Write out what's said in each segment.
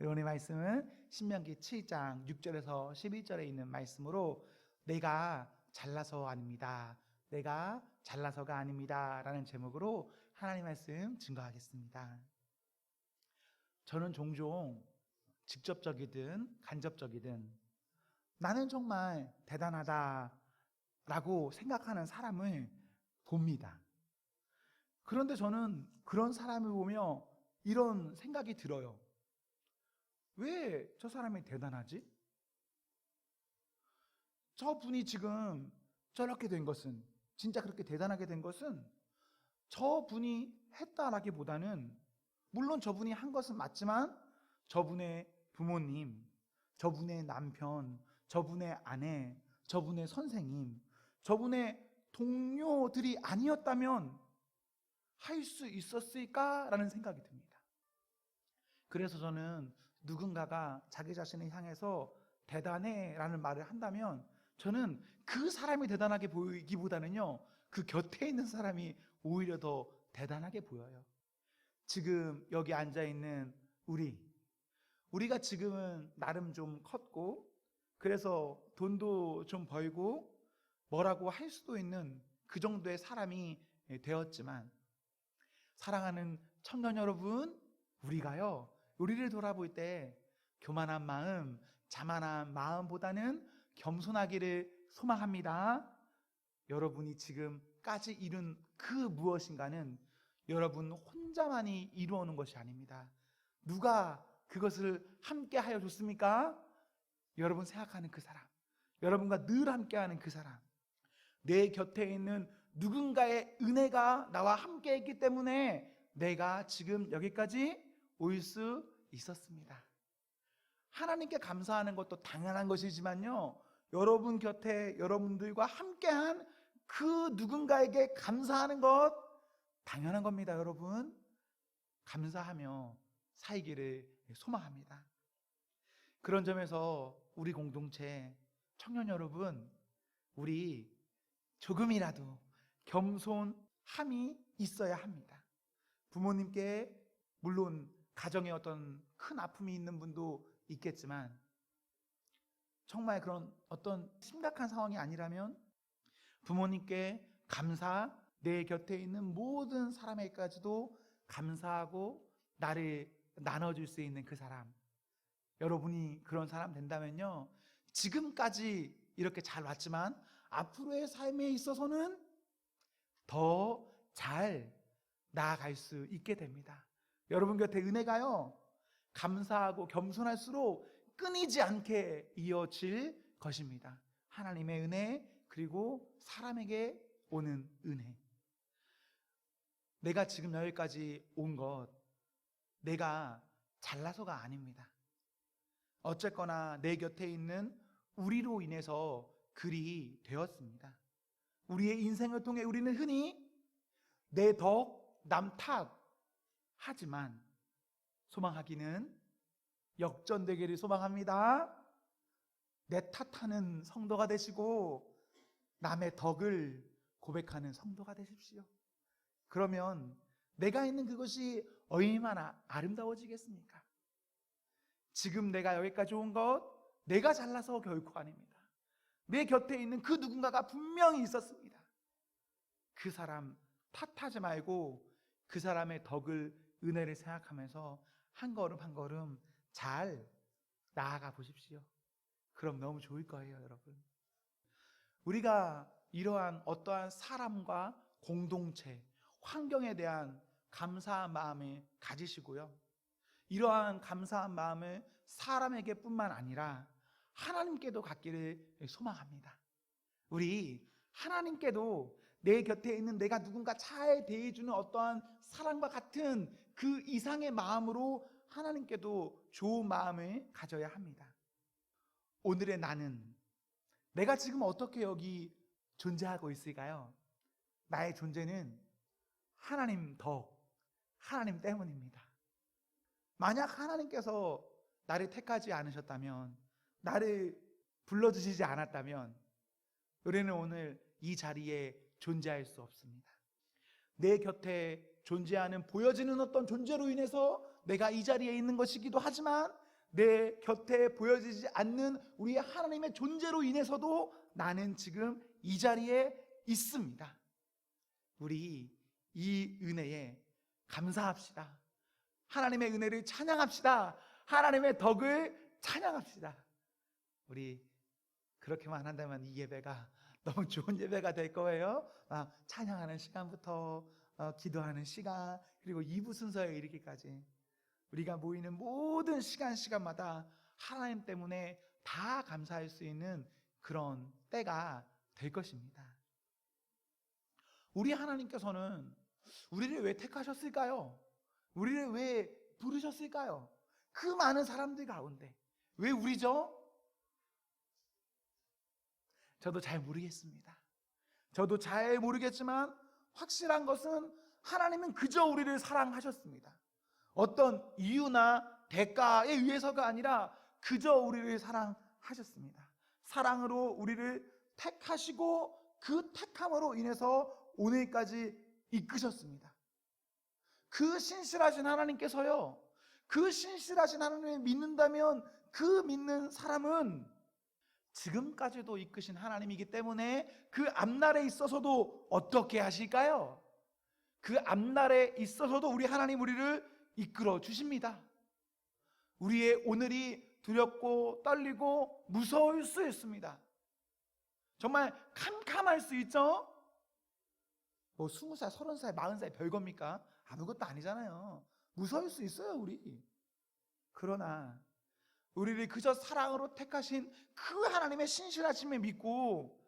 오늘 말씀은 신명기 7장 6절에서 11절에 있는 말씀으로 내가 잘나서 아닙니다. 내가 잘나서가 아닙니다. 라는 제목으로 하나님 말씀 증거하겠습니다. 저는 종종 직접적이든 간접적이든 나는 정말 대단하다 라고 생각하는 사람을 봅니다. 그런데 저는 그런 사람을 보며 이런 생각이 들어요. 왜 저 사람이 대단하지? 저분이 지금 저렇게 된 것은, 진짜 그렇게 대단하게 된 것은 저분이 했다라기보다는, 물론 저분이 한 것은 맞지만 저분의 부모님, 저분의 남편, 저분의 아내, 저분의 선생님, 저분의 동료들이 아니었다면 할 수 있었을까라는 생각이 듭니다. 그래서 저는 누군가가 자기 자신을 향해서 대단해 라는 말을 한다면 저는 그 사람이 대단하게 보이기보다는요, 그 곁에 있는 사람이 오히려 더 대단하게 보여요. 지금 여기 앉아있는 우리가 지금은 나름 좀 컸고, 그래서 돈도 좀 벌고 뭐라고 할 수도 있는 그 정도의 사람이 되었지만, 사랑하는 청년 여러분, 우리를 돌아볼 때 교만한 마음, 자만한 마음보다는 겸손하기를 소망합니다. 여러분이 지금까지 이룬 그 무엇인가는 여러분 혼자만이 이루어놓은 것이 아닙니다. 누가 그것을 함께 하여 줬습니까? 여러분 생각하는 그 사람, 여러분과 늘 함께하는 그 사람, 내 곁에 있는 누군가의 은혜가 나와 함께 했기 때문에 내가 지금 여기까지 올 수 있었습니다. 하나님께 감사하는 것도 당연한 것이지만요, 여러분 곁에 여러분들과 함께한 그 누군가에게 감사하는 것 당연한 겁니다. 여러분 감사하며 살기를 소망합니다. 그런 점에서 우리 공동체 청년 여러분, 우리 조금이라도 겸손함이 있어야 합니다. 부모님께 물론 가정에 어떤 큰 아픔이 있는 분도 있겠지만, 정말 그런 어떤 심각한 상황이 아니라면 부모님께 감사, 내 곁에 있는 모든 사람에게까지도 감사하고 나를 나눠줄 수 있는 그 사람, 여러분이 그런 사람 된다면요, 지금까지 이렇게 잘 왔지만 앞으로의 삶에 있어서는 더 잘 나아갈 수 있게 됩니다. 여러분 곁에 은혜가요, 감사하고 겸손할수록 끊이지 않게 이어질 것입니다. 하나님의 은혜, 그리고 사람에게 오는 은혜. 내가 지금 여기까지 온 것, 내가 잘나서가 아닙니다. 어쨌거나 내 곁에 있는 우리로 인해서 그리 되었습니다. 우리의 인생을 통해 우리는 흔히 내 덕, 남 탓 하지만 소망하기는 역전되기를 소망합니다. 내 탓하는 성도가 되시고 남의 덕을 고백하는 성도가 되십시오. 그러면 내가 있는 그것이 얼마나 아름다워지겠습니까? 지금 내가 여기까지 온 것, 내가 잘나서 결코 아닙니다. 내 곁에 있는 그 누군가가 분명히 있었습니다. 그 사람 탓하지 말고 그 사람의 덕을, 은혜를 생각하면서 한 걸음 한 걸음 잘 나아가 보십시오. 그럼 너무 좋을 거예요, 여러분. 우리가 이러한 어떠한 사람과 공동체, 환경에 대한 감사한 마음을 가지시고요, 이러한 감사한 마음을 사람에게 뿐만 아니라 하나님께도 갖기를 소망합니다. 우리 하나님께도 내 곁에 있는 내가 누군가 잘 대해주는 어떠한 사랑과 같은 그 이상의 마음으로 하나님께도 좋은 마음을 가져야 합니다. 오늘의 나는, 내가 지금 어떻게 여기 존재하고 있을까요? 나의 존재는 하나님 덕, 하나님 때문입니다. 만약 하나님께서 나를 택하지 않으셨다면, 나를 불러주시지 않았다면 우리는 오늘 이 자리에 존재할 수 없습니다. 내 곁에 존재하는, 보여지는 어떤 존재로 인해서 내가 이 자리에 있는 것이기도 하지만, 내 곁에 보여지지 않는 우리 하나님의 존재로 인해서도 나는 지금 이 자리에 있습니다. 우리 이 은혜에 감사합시다. 하나님의 은혜를 찬양합시다. 하나님의 덕을 찬양합시다. 우리 그렇게만 한다면 이 예배가 너무 좋은 예배가 될 거예요. 찬양하는 시간부터 기도하는 시간, 그리고 2부 순서에 이르기까지 우리가 모이는 모든 시간마다 하나님 때문에 다 감사할 수 있는 그런 때가 될 것입니다. 우리 하나님께서는 우리를 왜 택하셨을까요? 우리를 왜 부르셨을까요? 그 많은 사람들 가운데 왜 우리죠? 저도 잘 모르겠습니다. 저도 잘 모르겠지만 확실한 것은 하나님은 그저 우리를 사랑하셨습니다. 어떤 이유나 대가에 의해서가 아니라 그저 우리를 사랑하셨습니다. 사랑으로 우리를 택하시고 그 택함으로 인해서 오늘까지 이끄셨습니다. 그 신실하신 하나님께서요, 그 신실하신 하나님을 믿는다면 그 믿는 사람은 지금까지도 이끄신 하나님이기 때문에 그 앞날에 있어서도 어떻게 하실까요? 그 앞날에 있어서도 우리 하나님 우리를 이끌어 주십니다. 우리의 오늘이 두렵고 떨리고 무서울 수 있습니다. 정말 캄캄할 수 있죠? 20살, 30살, 40살 별겁니까? 아무것도 아니잖아요. 무서울 수 있어요, 우리. 그러나 우리를 그저 사랑으로 택하신 그 하나님의 신실하심을 믿고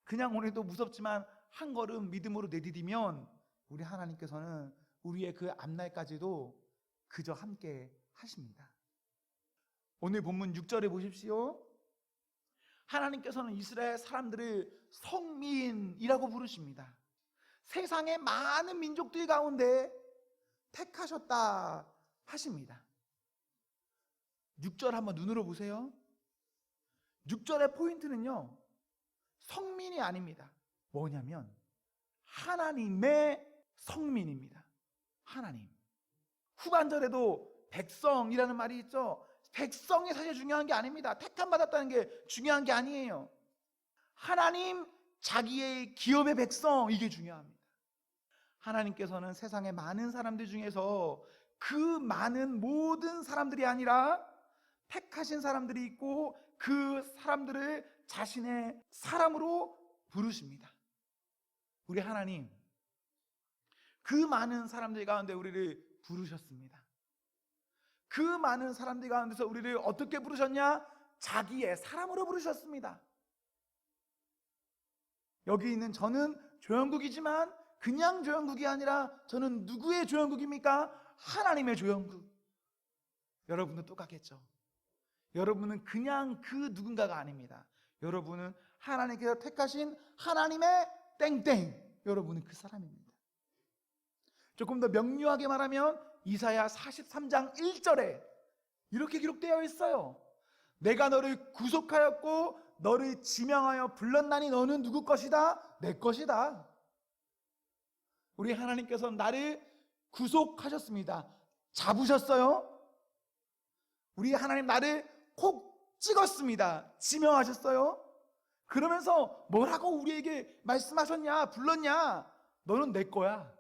그냥 오늘도 무섭지만 한 걸음 믿음으로 내디디면 우리 하나님께서는 우리의 그 앞날까지도 그저 함께 하십니다. 오늘 본문 6절에 보십시오. 하나님께서는 이스라엘 사람들을 성민이라고 부르십니다. 세상의 많은 민족들 가운데 택하셨다 하십니다. 6절 한번 눈으로 보세요. 6절의 포인트는요, 성민이 아닙니다. 뭐냐면 하나님의 성민입니다. 하나님. 후반절에도 백성이라는 말이 있죠. 백성이 사실 중요한 게 아닙니다. 택함 받았다는 게 중요한 게 아니에요. 하나님 자기의 기업의 백성, 이게 중요합니다. 하나님께서는 세상의 많은 사람들 중에서 그 많은 모든 사람들이 아니라 택하신 사람들이 있고 그 사람들을 자신의 사람으로 부르십니다. 우리 하나님 그 많은 사람들 가운데 우리를 부르셨습니다. 그 많은 사람들 가운데서 우리를 어떻게 부르셨냐? 자기의 사람으로 부르셨습니다. 여기 있는 저는 조영국이지만 그냥 조영국이 아니라 저는 누구의 조영국입니까? 하나님의 조영국. 여러분도 똑같겠죠. 여러분은 그냥 그 누군가가 아닙니다. 여러분은 하나님께서 택하신 하나님의 땡땡. 여러분은 그 사람입니다. 조금 더 명료하게 말하면 이사야 43장 1절에 이렇게 기록되어 있어요. 내가 너를 구속하였고 너를 지명하여 불렀나니 너는 누구 것이다? 내 것이다. 우리 하나님께서는 나를 구속하셨습니다. 잡으셨어요. 우리 하나님 나를 콕 찍었습니다. 지명하셨어요. 그러면서 뭐라고 우리에게 말씀하셨냐? 불렀냐? 너는 내 거야.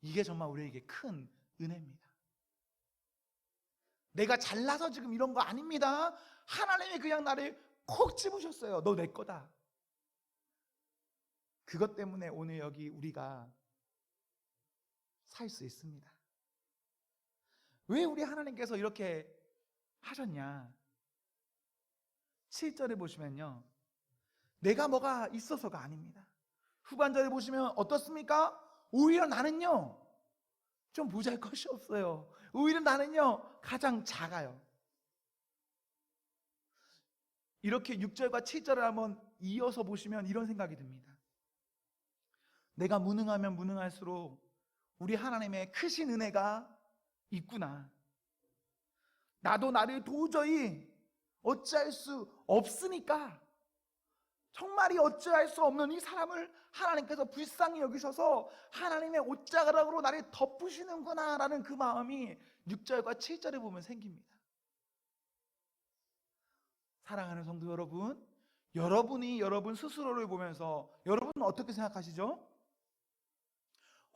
이게 정말 우리에게 큰 은혜입니다. 내가 잘나서 지금 이런 거 아닙니다. 하나님이 그냥 나를 콕 집으셨어요. 너 내 거다. 그것 때문에 오늘 여기 우리가 살 수 있습니다. 왜 우리 하나님께서 이렇게 하셨냐? 7절에 보시면요, 내가 뭐가 있어서가 아닙니다. 후반절에 보시면 어떻습니까? 오히려 나는요 좀 보잘것이 없어요. 오히려 나는요 가장 작아요. 이렇게 6절과 7절을 한번 이어서 보시면 이런 생각이 듭니다. 내가 무능하면 무능할수록 우리 하나님의 크신 은혜가 있구나. 나도 나를 도저히 어찌할 수 없으니까 정말이 어찌할 수 없는 이 사람을 하나님께서 불쌍히 여기셔서 하나님의 옷자락으로 나를 덮으시는구나 라는 그 마음이 6절과 7절에 보면 생깁니다. 사랑하는 성도 여러분, 여러분이 여러분 스스로를 보면서 여러분은 어떻게 생각하시죠?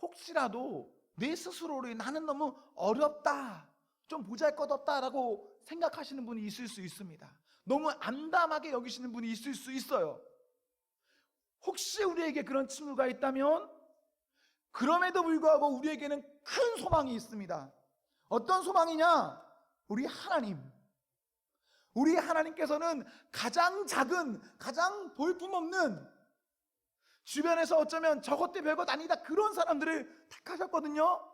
혹시라도 내 스스로를 나는 너무 어렵다, 좀 보잘것없다라고 생각하시는 분이 있을 수 있습니다. 너무 암담하게 여기시는 분이 있을 수 있어요. 혹시 우리에게 그런 친구가 있다면 그럼에도 불구하고 우리에게는 큰 소망이 있습니다. 어떤 소망이냐? 우리 하나님께서는 가장 작은, 가장 볼품없는, 주변에서 어쩌면 저것도 별것 아니다 그런 사람들을 택하셨거든요.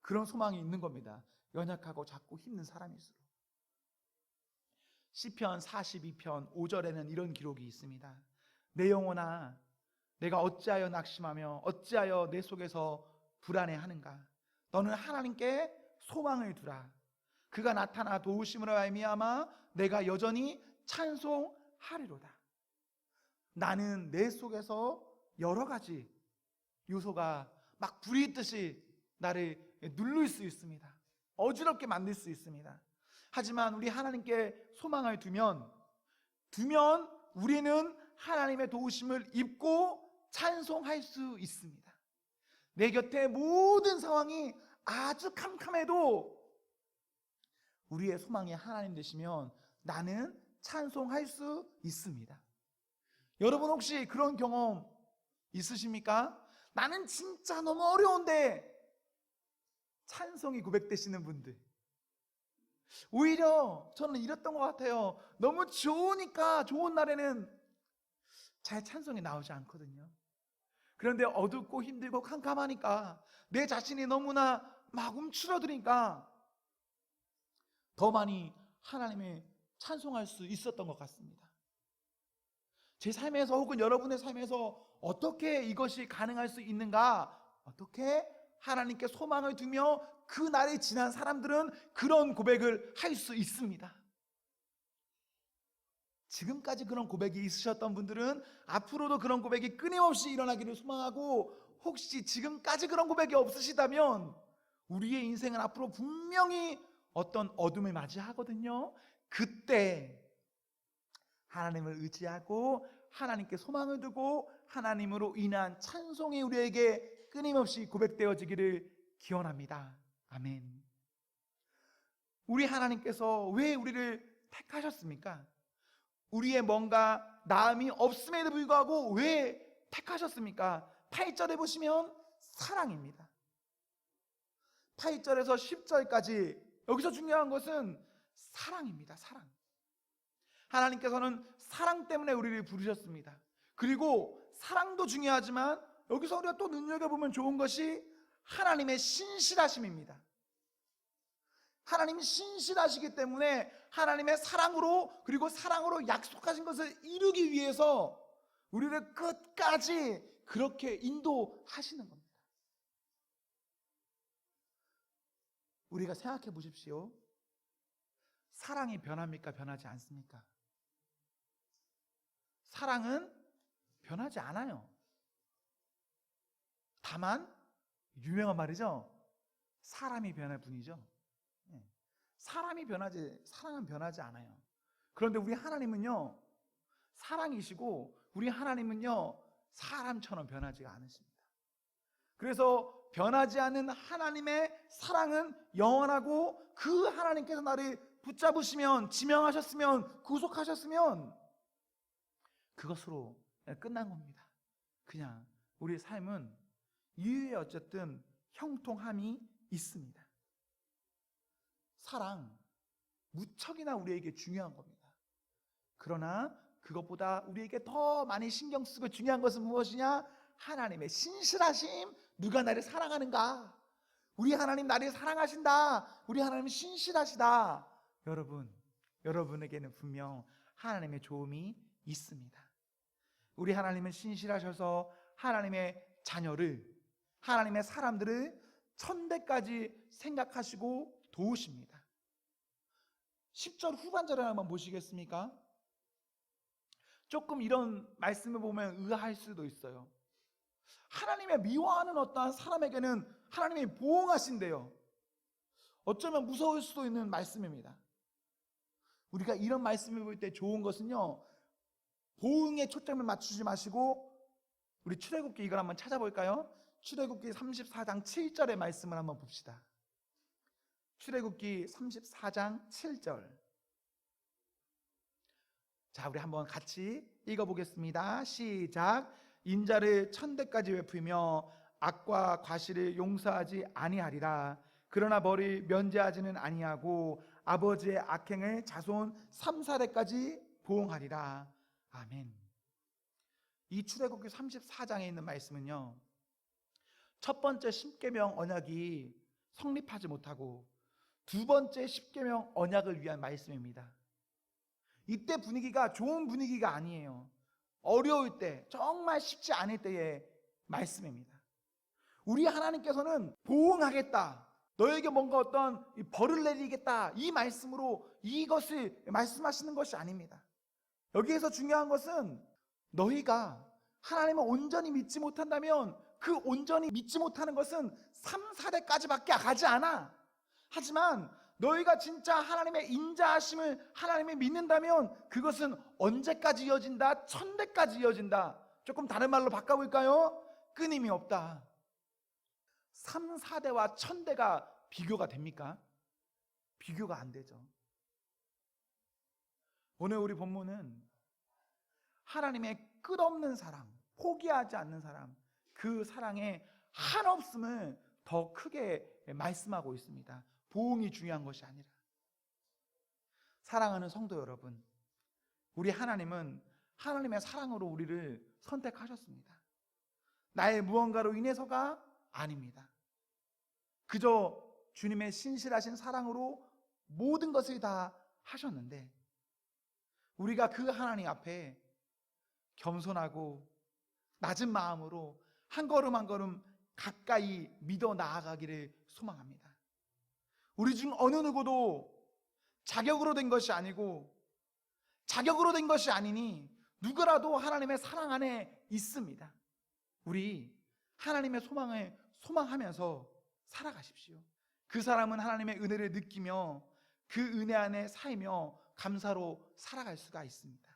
그런 소망이 있는 겁니다. 연약하고 작고 힘든 사람일수록. 시편 42편 5절에는 이런 기록이 있습니다. 내 영혼아, 내가 어찌하여 낙심하며 어찌하여 내 속에서 불안해하는가? 너는 하나님께 소망을 두라. 그가 나타나 도우심으로 말미암아 내가 여전히 찬송하리로다. 나는 내 속에서 여러 가지 요소가 막 불이 있듯이 나를 누를 수 있습니다. 어지럽게 만들 수 있습니다. 하지만 우리 하나님께 소망을 두면 우리는 하나님의 도우심을 입고 찬송할 수 있습니다. 내 곁에 모든 상황이 아주 캄캄해도 우리의 소망이 하나님 되시면 나는 찬송할 수 있습니다. 여러분 혹시 그런 경험 있으십니까? 나는 진짜 너무 어려운데 찬송이 고백되시는 분들. 오히려 저는 이랬던 것 같아요. 너무 좋으니까 좋은 날에는 잘 찬송이 나오지 않거든요. 그런데 어둡고 힘들고 캄캄하니까 내 자신이 너무나 막 움츠러드니까 더 많이 하나님을 찬송할 수 있었던 것 같습니다. 제 삶에서 혹은 여러분의 삶에서 어떻게 이것이 가능할 수 있는가? 어떻게 하나님께 소망을 두며 그 날이 지난 사람들은 그런 고백을 할 수 있습니다. 지금까지 그런 고백이 있으셨던 분들은 앞으로도 그런 고백이 끊임없이 일어나기를 소망하고, 혹시 지금까지 그런 고백이 없으시다면 우리의 인생은 앞으로 분명히 어떤 어둠을 맞이하거든요. 그때 하나님을 의지하고 하나님께 소망을 두고 하나님으로 인한 찬송이 우리에게 끊임없이 고백되어지기를 기원합니다. 아멘. 우리 하나님께서 왜 우리를 택하셨습니까? 우리의 뭔가 나음이 없음에도 불구하고 왜 택하셨습니까? 8절에 보시면 사랑입니다. 8절에서 10절까지 여기서 중요한 것은 사랑입니다. 사랑. 하나님께서는 사랑 때문에 우리를 부르셨습니다. 그리고 사랑도 중요하지만 여기서 우리가 또 눈여겨보면 좋은 것이 하나님의 신실하심입니다. 하나님이 신실하시기 때문에 하나님의 사랑으로, 그리고 사랑으로 약속하신 것을 이루기 위해서 우리를 끝까지 그렇게 인도하시는 겁니다. 우리가 생각해 보십시오. 사랑이 변합니까? 변하지 않습니까? 사랑은 변하지 않아요. 다만 유명한 말이죠. 사람이 변할 뿐이죠. 사람은 변하지 않아요. 그런데 우리 하나님은요, 사랑이시고 우리 하나님은요, 사람처럼 변하지가 않으십니다. 그래서 변하지 않는 하나님의 사랑은 영원하고, 그 하나님께서 나를 붙잡으시면, 지명하셨으면, 구속하셨으면 그것으로 끝난 겁니다. 그냥 우리의 삶은 이후에 어쨌든 형통함이 있습니다. 사랑, 무척이나 우리에게 중요한 겁니다. 그러나 그것보다 우리에게 더 많이 신경 쓰고 중요한 것은 무엇이냐? 하나님의 신실하심. 누가 나를 사랑하는가? 우리 하나님 나를 사랑하신다. 우리 하나님 신실하시다. 여러분에게는 분명 하나님의 도움이 있습니다. 우리 하나님은 신실하셔서 하나님의 자녀를, 하나님의 사람들을 천대까지 생각하시고 도우십니다. 10절 후반절을 한번 보시겠습니까? 조금 이런 말씀을 보면 의아할 수도 있어요. 하나님의 미워하는 어떠한 사람에게는 하나님이 보응하신대요. 어쩌면 무서울 수도 있는 말씀입니다. 우리가 이런 말씀을 볼 때 좋은 것은요, 보응에 초점을 맞추지 마시고 우리 출애굽기 이걸 한번 찾아볼까요? 출애굽기 34장 7절의 말씀을 한번 봅시다. 출애굽기 34장 7절. 자, 우리 한번 같이 읽어보겠습니다. 시작. 인자를 1000대까지 베풀며 악과 과실을 용서하지 아니하리라. 그러나 벌을 면제하지는 아니하고 아버지의 악행을 자손 3, 4대까지 보응하리라. 아멘. 이 출애굽기 34장에 있는 말씀은요, 첫 번째 십계명 언약이 성립하지 못하고 두 번째 십계명 언약을 위한 말씀입니다. 이때 분위기가 좋은 분위기가 아니에요. 어려울 때, 정말 쉽지 않을 때의 말씀입니다. 우리 하나님께서는 보응하겠다, 너에게 뭔가 어떤 벌을 내리겠다, 이 말씀으로 이것을 말씀하시는 것이 아닙니다. 여기에서 중요한 것은 너희가 하나님을 온전히 믿지 못한다면 그 온전히 믿지 못하는 것은 3, 4대까지밖에 가지 않아. 하지만 너희가 진짜 하나님의 인자하심을 하나님을 믿는다면 그것은 언제까지 이어진다? 1000대까지 이어진다. 조금 다른 말로 바꿔볼까요? 끊임이 없다. 3, 4대와 1000대가 비교가 됩니까? 비교가 안 되죠. 오늘 우리 본문은 하나님의 끝없는 사랑, 포기하지 않는 사랑, 그 사랑의 한없음을 더 크게 말씀하고 있습니다. 보응이 중요한 것이 아니라. 사랑하는 성도 여러분, 우리 하나님은 하나님의 사랑으로 우리를 선택하셨습니다. 나의 무언가로 인해서가 아닙니다. 그저 주님의 신실하신 사랑으로 모든 것을 다 하셨는데 우리가 그 하나님 앞에 겸손하고 낮은 마음으로 한 걸음 한 걸음 가까이 믿어 나아가기를 소망합니다. 우리 중 어느 누구도 자격으로 된 것이 아니고 자격으로 된 것이 아니니 누구라도 하나님의 사랑 안에 있습니다. 우리 하나님의 소망을 소망하면서 살아가십시오. 그 사람은 하나님의 은혜를 느끼며 그 은혜 안에 살며 감사로 살아갈 수가 있습니다.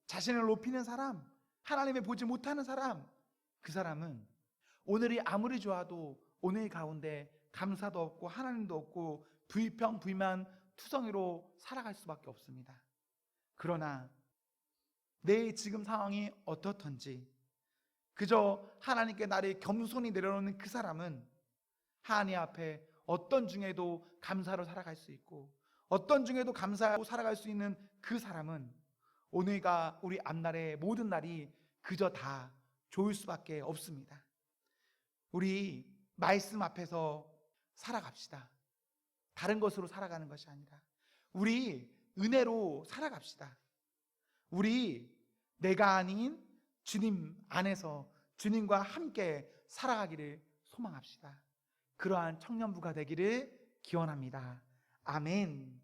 자신을 높이는 사람, 하나님을 보지 못하는 사람, 그 사람은 오늘이 아무리 좋아도 오늘 가운데 감사도 없고 하나님도 없고 불평, 불만, 투성이로 살아갈 수밖에 없습니다. 그러나 내 지금 상황이 어떻든지 그저 하나님께 나를 겸손히 내려놓는 그 사람은 하나님 앞에 어떤 중에도 감사로 살아갈 수 있고 어떤 중에도 감사하고 살아갈 수 있는 그 사람은 오늘과 우리 앞날의 모든 날이 그저 다 좋을 수밖에 없습니다. 우리 말씀 앞에서 살아갑시다. 다른 것으로 살아가는 것이 아니라 우리 은혜로 살아갑시다. 우리 내가 아닌 주님 안에서 주님과 함께 살아가기를 소망합시다. 그러한 청년부가 되기를 기원합니다. 아멘.